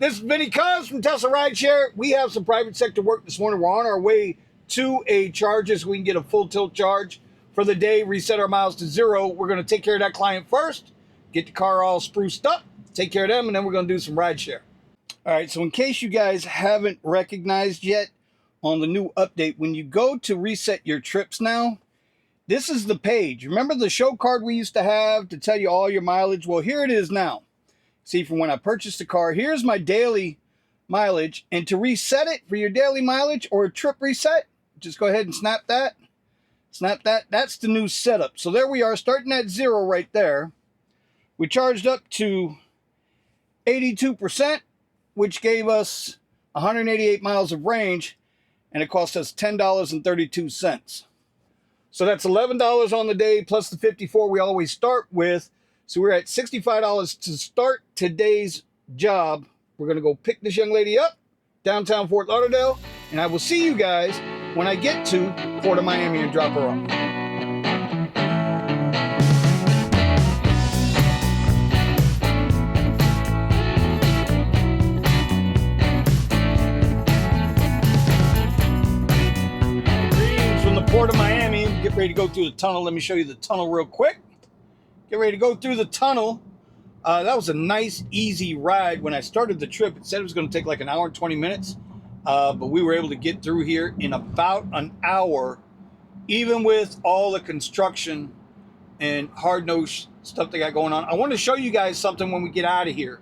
This is Vinny Cubs from Tesla Rideshare. We have some private sector work this morning. We're on our way to a charger so we can get a full tilt charge for the day, reset our miles to 0. We're going to take care of that client first, get the car all spruced up, take care of them, and then we're going to do some rideshare. All right, so in case you guys haven't recognized yet on the new update, when you go to reset your trips now, this is the page. Remember the show card we used to have to tell you all your mileage? Well, here it is now. See, from when I purchased the car, here's my daily mileage. And to reset it for your daily mileage or a trip reset, just go ahead and snap that. Snap that. That's the new setup. So there we are, starting at 0 right there. We charged up to 82%, which gave us 188 miles of range, and it cost us $10.32. So that's $11 on the day plus the $54 we always start with. So we're at $65 to start today's job. We're going to go pick this young lady up downtown Fort Lauderdale, and I will see you guys when I get to Port of Miami and drop her off. Greetings from the Port of Miami. Get ready to go through the tunnel. Let me show you the tunnel real quick. Get ready to go through the tunnel. That was a nice, easy ride. When I started the trip, it said it was going to take like an hour and 20 minutes. But we were able to get through here in about an hour, even with all the construction and hard-nosed stuff they got going on. I want to show you guys something when we get out of here.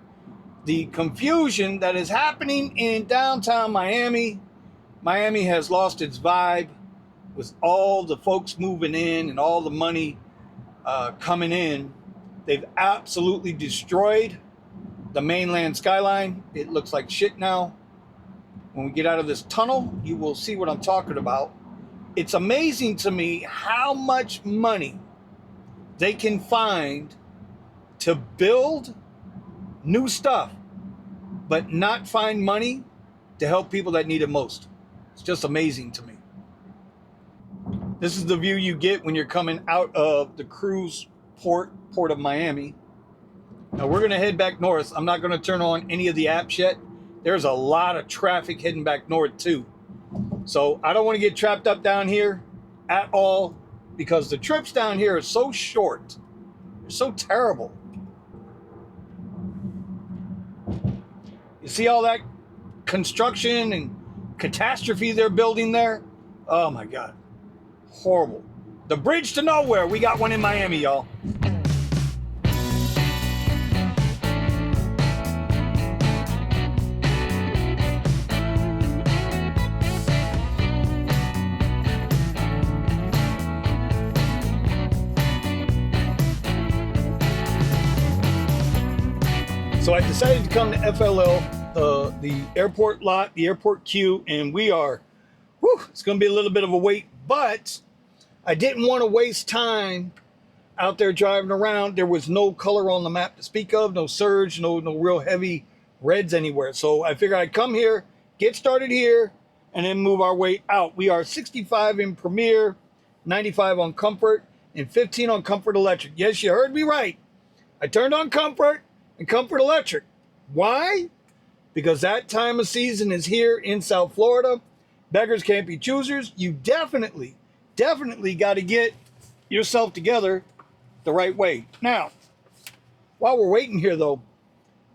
The confusion that is happening in downtown Miami. Miami has lost its vibe with all the folks moving in and all the money coming in. They've absolutely destroyed the mainland skyline. It looks like shit now. When we get out of this tunnel, you will see what I'm talking about. It's amazing to me how much money they can find to build new stuff, but not find money to help people that need it most. It's just amazing to me. This is the view you get when you're coming out of the cruise port of Miami. Now we're going to head back north. I'm not going to turn on any of the apps yet. There's a lot of traffic heading back north too. So I don't want to get trapped up down here at all because the trips down here are so short. They're so terrible. You see all that construction and catastrophe they're building there? Oh my God. Horrible. The bridge to nowhere. We got one in Miami, y'all. So I decided to come to FLL, the airport lot, the airport queue, and we are, it's going to be a little bit of a wait, but I didn't want to waste time out there driving around. There was no color on the map to speak of, no surge, no real heavy reds anywhere. So I figured I'd come here, get started here, and then move our way out. We are 65 in Premier, 95 on Comfort, and 15 on Comfort Electric. Yes, you heard me right. I turned on Comfort and Comfort Electric. Why? Because that time of season is here in South Florida. Beggars can't be choosers. You definitely got to get yourself together the right way. Now, while we're waiting here, though,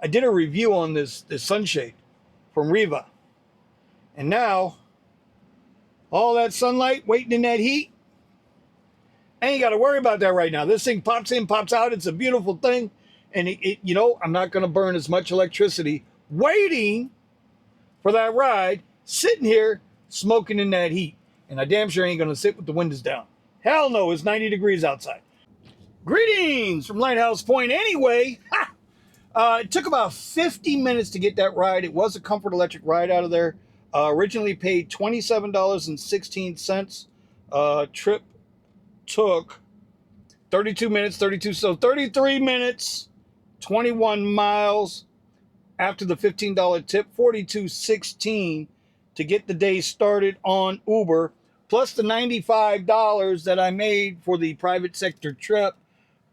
I did a review on this sunshade from Riva. And now, all that sunlight waiting in that heat, I ain't got to worry about that right now. This thing pops in, pops out. It's a beautiful thing. And you know, I'm not going to burn as much electricity waiting for that ride, sitting here, smoking in that heat. And I damn sure ain't going to sit with the windows down. Hell no, it's 90 degrees outside. Greetings from Lighthouse Point. Anyway, it took about 50 minutes to get that ride. It was a Comfort Electric ride out of there. Originally paid $27.16. Trip took 32 minutes, 33 minutes, 21 miles. After the $15 tip, $42.16 to get the day started on Uber, plus the $95 that I made for the private sector trip,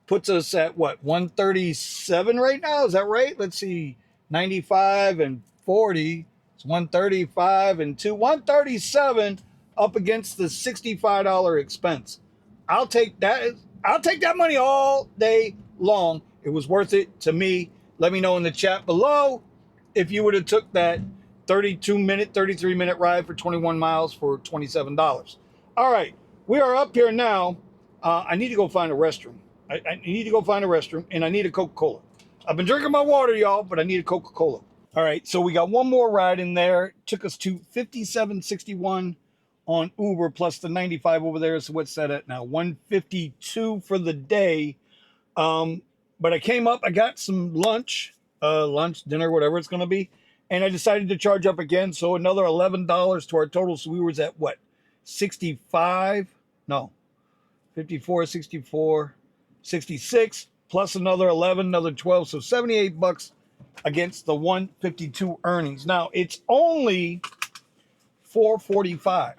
puts us at what, 137 right now? Is that right? Let's see, 95 and 40. It's 135 and 2. 137 up against the $65 expense. I'll take that. I'll take that money all day long. It was worth it to me. Let me know in the chat below if you would have took that 33-minute ride for 21 miles for $27. All right, we are up here now. I need to go find a restroom. I need to go find a restroom, and I need a Coca-Cola. I've been drinking my water, y'all, but I need a Coca-Cola. All right, so we got one more ride in there. Took us to $57.61 on Uber plus the 95 over there. So what's that at now? $152 for the day. But I came up, I got some lunch, dinner, whatever it's going to be. And I decided to charge up again. So another $11 to our total. So we was at what? 65? No, 54, 64, 66 plus another 11, another 12. So $78 against the 152 earnings. Now it's only 4:45.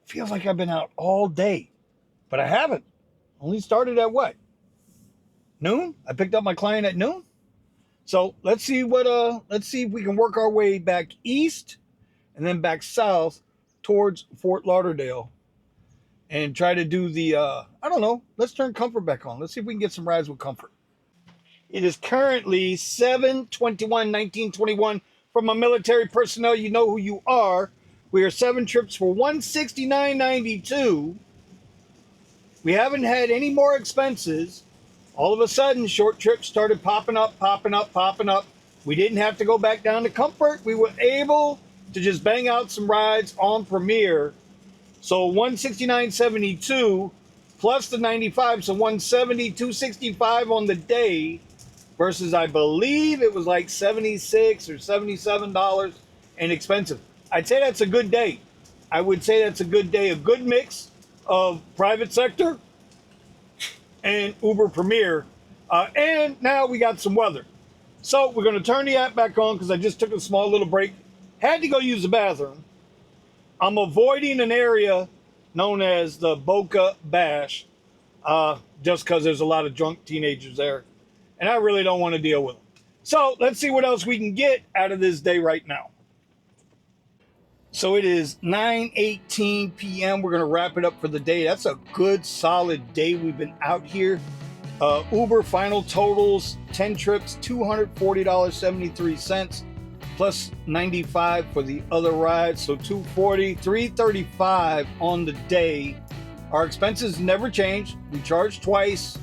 Feels like I've been out all day, but I haven't. Only started at what? Noon? I picked up my client at noon. So let's see if we can work our way back east and then back south towards Fort Lauderdale and try to do the, I don't know, let's turn comfort back on. Let's see if we can get some rides with comfort. It is currently 7/21/1921. From my military personnel, you know who you are. We are 7 trips for $169.92. We haven't had any more expenses. All of a sudden, short trips started popping up. We didn't have to go back down to comfort. We were able to just bang out some rides on Premier. So $169.72 plus the 95, so $170, $265 on the day versus I believe it was like $76 or $77 and expensive. I'd say that's a good day. I would say that's a good day, a good mix of private sector and Uber Premier. And now we got some weather. So we're going to turn the app back on because I just took a small little break. Had to go use the bathroom. I'm avoiding an area known as the Boca Bash just because there's a lot of drunk teenagers there. And I really don't want to deal with them. So let's see what else we can get out of this day right now. So it is 9:18 p.m. We're going to wrap it up for the day. That's a good, solid day we've been out here. Uber final totals, 10 trips, $240.73, plus 95 for the other rides. So $240, $335 on the day. Our expenses never changed. We charged twice.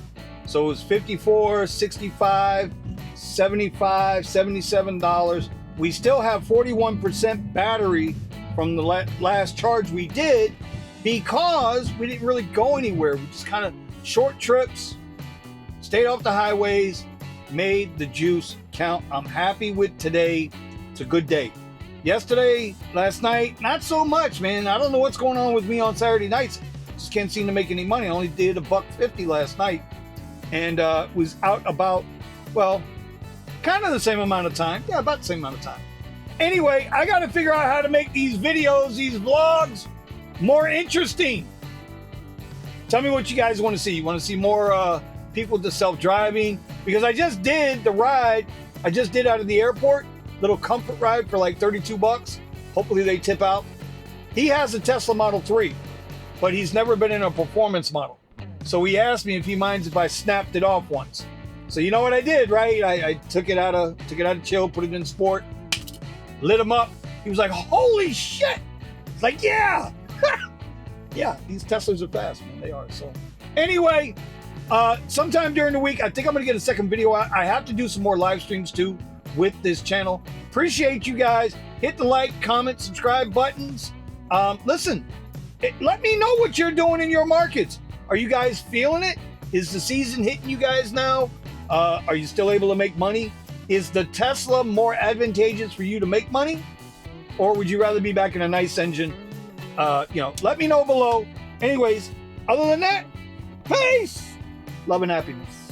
So it was $54, $65, $75, $77. We still have 41% battery from the last charge we did because we didn't really go anywhere. We just kind of short trips, stayed off the highways, made the juice count. I'm happy with today. It's a good day. Yesterday, last night, not so much, man. I don't know what's going on with me on Saturday nights. Just can't seem to make any money. I only did $150 last night and was out about, well, kind of the same amount of time. Yeah, about the same amount of time. Anyway, I got to figure out how to make these videos, these vlogs, more interesting. Tell me what you guys want to see. You want to see more people to self-driving? Because I just did the ride I just did out of the airport, little comfort ride for like $32. Hopefully they tip out. He has a Tesla Model 3, but he's never been in a performance model. So he asked me if he minds if I snapped it off once. So you know what I did, right? I took it out of chill, put it in sport, lit him up. He was like, holy shit. It's like, yeah. Yeah, these Teslas are fast, man. They are. So anyway, sometime during the week, I think I'm going to get a second video out. I have to do some more live streams too with this channel. Appreciate you guys. Hit the like, comment, subscribe buttons. Listen, let me know what you're doing in your markets. Are you guys feeling it? Is the season hitting you guys now? Are you still able to make money? Is the Tesla more advantageous for you to make money? Or would you rather be back in a nice engine? Let me know below. Anyways, other than that, peace, love and happiness.